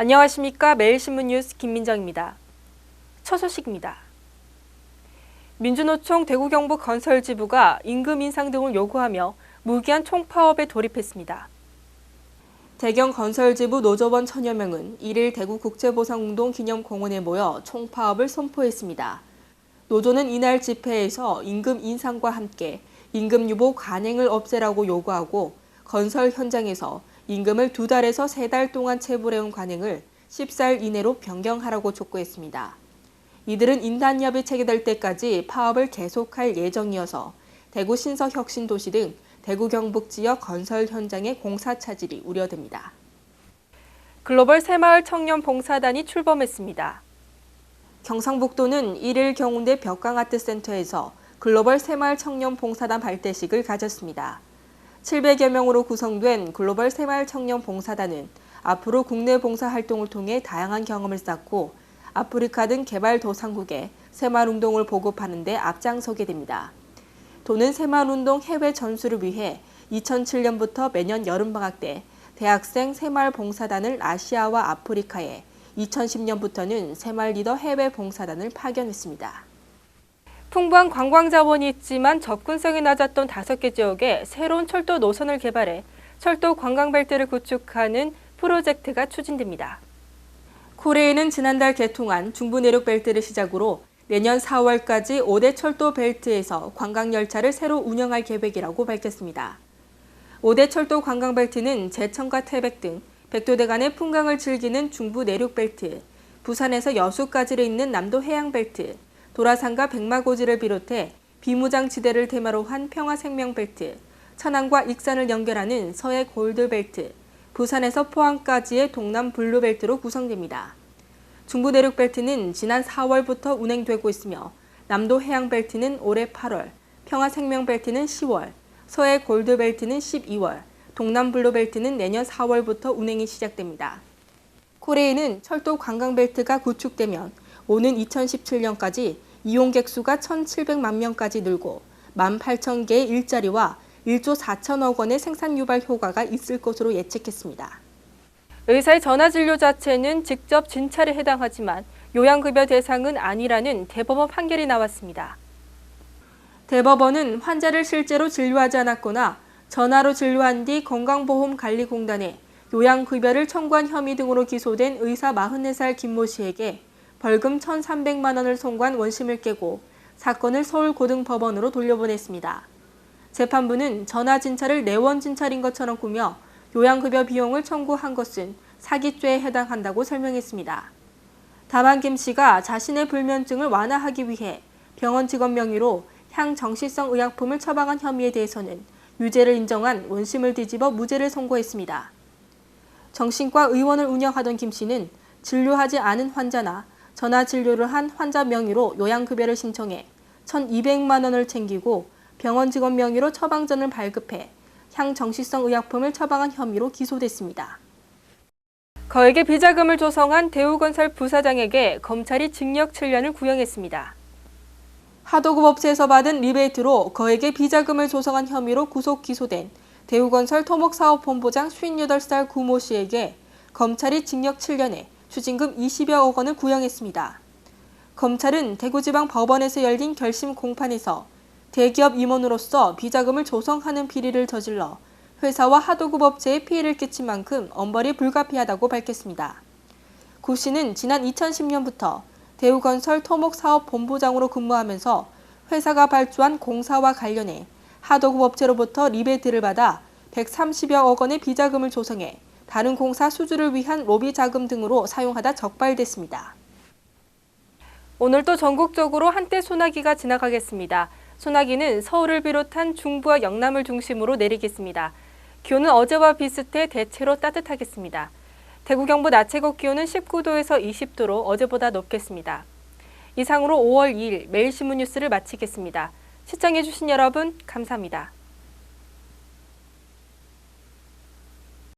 안녕하십니까. 매일신문 뉴스 김민정입니다. 첫 소식입니다. 민주노총 대구경북건설지부가 임금 인상 등을 요구하며 무기한 총파업에 돌입했습니다. 대경건설지부 노조원 1000여 명은 1일 대구국제보상운동 기념공원에 모여 총파업을 선포했습니다. 노조는 이날 집회에서 임금 인상과 함께 임금 유보 관행을 없애라고 요구하고 건설 현장에서 임금을 2달에서 3달 동안 체불해온 관행을 10살 이내로 변경하라고 촉구했습니다. 이들은 인단협이 체결될 때까지 파업을 계속할 예정이어서 대구 신서혁신도시 등 대구 경북 지역 건설 현장의 공사 차질이 우려됩니다. 글로벌 새마을 청년 봉사단이 출범했습니다. 경상북도는 1일 경운대 벽강아트센터에서 글로벌 새마을 청년 봉사단 발대식을 가졌습니다. 700여 명으로 구성된 글로벌 새마을 청년 봉사단은 앞으로 국내 봉사 활동을 통해 다양한 경험을 쌓고 아프리카 등 개발도상국에 새마을운동을 보급하는 데 앞장서게 됩니다. 도는 새마을운동 해외 전수를 위해 2007년부터 매년 여름방학 때 대학생 새마을 봉사단을 아시아와 아프리카에 2010년부터는 새마을 리더 해외 봉사단을 파견했습니다. 풍부한 관광 자원이 있지만 접근성이 낮았던 5개 지역에 새로운 철도 노선을 개발해 철도 관광벨트를 구축하는 프로젝트가 추진됩니다. 코레일은 지난달 개통한 중부내륙벨트를 시작으로 내년 4월까지 5대 철도 벨트에서 관광열차를 새로 운영할 계획이라고 밝혔습니다. 5대 철도 관광벨트는 제천과 태백 등 백두대 간의 풍광을 즐기는 중부내륙벨트, 부산에서 여수까지를 잇는 남도해양벨트, 도라산과 백마고지를 비롯해 비무장지대를 테마로 한 평화생명벨트, 천안과 익산을 연결하는 서해 골드벨트, 부산에서 포항까지의 동남블루벨트로 구성됩니다. 중부내륙벨트는 지난 4월부터 운행되고 있으며 남도해양벨트는 올해 8월, 평화생명벨트는 10월, 서해 골드벨트는 12월, 동남블루벨트는 내년 4월부터 운행이 시작됩니다. 코레일은 철도 관광벨트가 구축되면 오는 2017년까지 이용객 수가 1,700만 명까지 늘고 18,000개의 일자리와 1조 4천억 원의 생산 유발 효과가 있을 것으로 예측했습니다. 의사의 전화진료 자체는 직접 진찰에 해당하지만 요양급여 대상은 아니라는 대법원 판결이 나왔습니다. 대법원은 환자를 실제로 진료하지 않았거나 전화로 진료한 뒤 건강보험관리공단에 요양급여를 청구한 혐의 등으로 기소된 의사 44살 김모 씨에게 벌금 1,300만 원을 선고한 원심을 깨고 사건을 서울고등법원으로 돌려보냈습니다. 재판부는 전화 진찰을 내원 진찰인 것처럼 꾸며 요양급여 비용을 청구한 것은 사기죄에 해당한다고 설명했습니다. 다만 김 씨가 자신의 불면증을 완화하기 위해 병원 직원 명의로 향정신성 의약품을 처방한 혐의에 대해서는 유죄를 인정한 원심을 뒤집어 무죄를 선고했습니다. 정신과 의원을 운영하던 김 씨는 진료하지 않은 환자나 전화 진료를 한 환자 명의로 요양급여를 신청해 1,200만 원을 챙기고 병원 직원 명의로 처방전을 발급해 향정신성 의약품을 처방한 혐의로 기소됐습니다. 거액의 비자금을 조성한 대우건설 부사장에게 검찰이 징역 7년을 구형했습니다. 하도급 업체에서 받은 리베이트로 거액의 비자금을 조성한 혐의로 구속 기소된 대우건설 토목사업본부장 58살 구모 씨에게 검찰이 징역 7년에 추징금 20여억 원을 구형했습니다. 검찰은 대구지방법원에서 열린 결심 공판에서 대기업 임원으로서 비자금을 조성하는 비리를 저질러 회사와 하도급 업체에 피해를 끼친 만큼 엄벌이 불가피하다고 밝혔습니다. 구 씨는 지난 2010년부터 대우건설 토목사업본부장으로 근무하면서 회사가 발주한 공사와 관련해 하도급 업체로부터 리베이트를 받아 130여억 원의 비자금을 조성해 다른 공사 수주를 위한 로비 자금 등으로 사용하다 적발됐습니다. 오늘도 전국적으로 한때 소나기가 지나가겠습니다. 소나기는 서울을 비롯한 중부와 영남을 중심으로 내리겠습니다. 기온은 어제와 비슷해 대체로 따뜻하겠습니다. 대구 경북 낮 최고 기온은 19도에서 20도로 어제보다 높겠습니다. 이상으로 5월 2일 매일신문 뉴스를 마치겠습니다. 시청해주신 여러분 감사합니다.